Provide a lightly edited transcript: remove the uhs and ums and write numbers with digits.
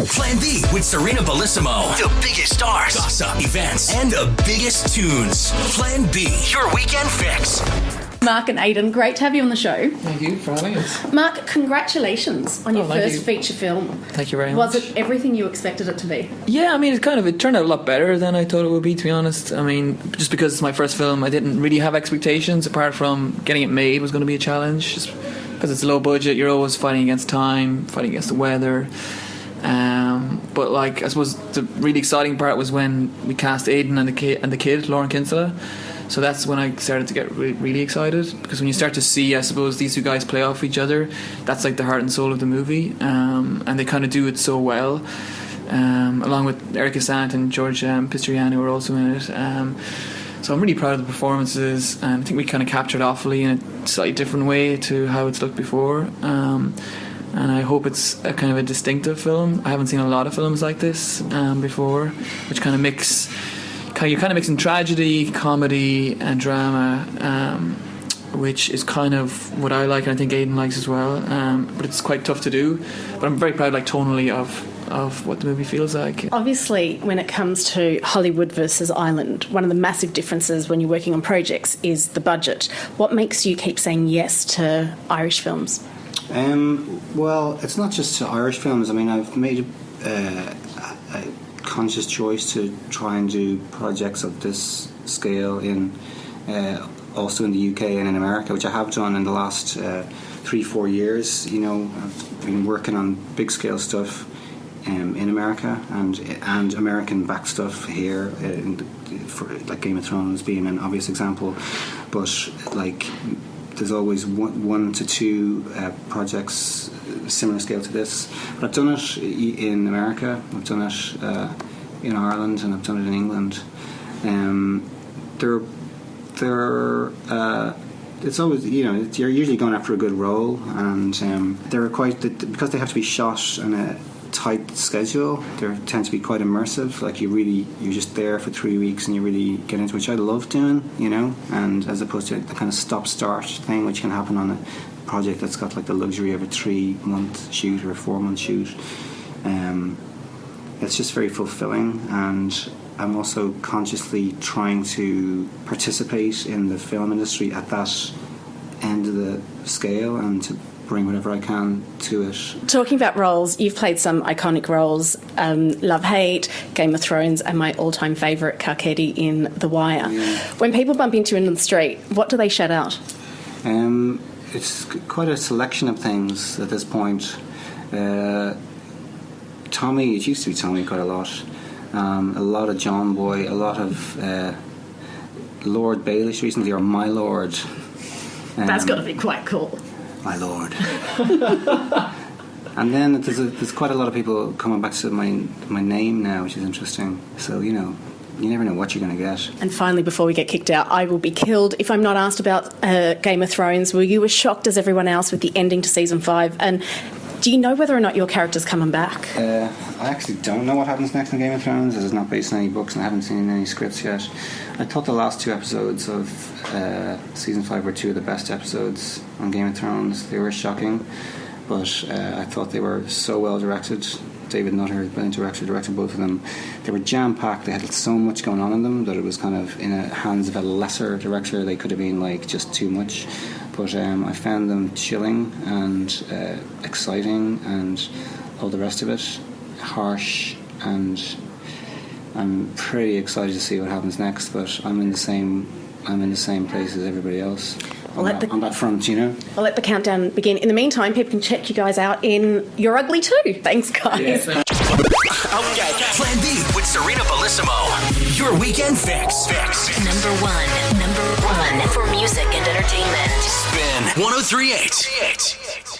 Plan B with Sarina Bellissimo. The biggest stars, gossip, events, and the biggest tunes. Plan B, your weekend fix. Mark and Aidan, great to have you on the show. Thank you for having us. Mark, congratulations on your first you. feature film. Thank you very much. Was it everything you expected it to be? Yeah, I mean, it turned out a lot better than I thought it would be, to be honest. I mean, just because it's my first film, I didn't really have expectations, apart from getting it made was going to be a challenge. Just because it's low budget, you're always fighting against time, fighting against the weather. But like, I suppose the really exciting part was when we cast Aidan and the kid, Lauren Kinsella. So that's when I started to get really excited, because when you start to see, I suppose, these two guys play off each other, that's like the heart and soul of the movie, and they kind of do it so well, along with Erica Sant and George Pistriano, who are also in it. So I'm really proud of the performances, and I think we kind of captured Offaly in a slightly different way to how it's looked before. And I hope it's a kind of a distinctive film. I haven't seen a lot of films like this before, which kind of you're kind of mixing tragedy, comedy, and drama, which is kind of what I like, and I think Aidan likes as well. But it's quite tough to do. But I'm very proud, like, tonally, of what the movie feels like. Obviously, when it comes to Hollywood versus Ireland, one of the massive differences when you're working on projects is the budget. What makes you keep saying yes to Irish films? Well, it's not just to Irish films. I mean, I've made a conscious choice to try and do projects of this scale also in the UK and in America, which I have done in the last 3-4 years. You know, I've been working on big scale stuff in America and American back stuff here, for like Game of Thrones being an obvious example, but like there's always one to two projects similar scale to this. But I've done it in America, I've done it in Ireland, and I've done it in England. It's always, you know, you're usually going after a good role, and they're because they have to be shot in a tight schedule. They tend to be quite immersive. Like you're just there for 3 weeks and you really get into it, which I love doing, you know. And as opposed to the kind of stop-start thing, which can happen on a project that's got like the luxury of a 3-month shoot or a 4-month shoot. It's just very fulfilling, and I'm also consciously trying to participate in the film industry at that end of the scale and to bring whatever I can to it. Talking about roles, you've played some iconic roles, Love, Hate, Game of Thrones, and my all-time favourite, Carcetti in The Wire. Yeah. When people bump into you in the street, what do they shout out? It's quite a selection of things at this point. Tommy, it used to be Tommy quite a lot of John Boy, a lot of Lord Baelish recently, or My Lord. That's got to be quite cool. My Lord. And then there's quite a lot of people coming back to my name now, which is interesting. So, you know, you never know what you're going to get. And finally, before we get kicked out, I will be killed if I'm not asked about Game of Thrones. Were you as shocked as everyone else with the ending to season 5? And do you know whether or not your character's coming back? I actually don't know what happens next in Game of Thrones. It's not based on any books, and I haven't seen any scripts yet. I thought the last 2 episodes of season 5 were 2 of the best episodes on Game of Thrones. They were shocking, but I thought they were so well directed. David Nutter, brilliant director, directed both of them. They were jam-packed. They had so much going on in them that it was kind of in the hands of a lesser director. They could have been like just too much. But I found them chilling and exciting and all the rest of it, harsh, and I'm pretty excited to see what happens next. But I'm in the same place as everybody else on that front, you know. I'll let the countdown begin. In the meantime, people can check you guys out in You're Ugly Too. Thanks, guys. Yeah. Okay, Plan B with Sarina Bellissimo. Your weekend fix. Number one for music and entertainment. Spin 103.8.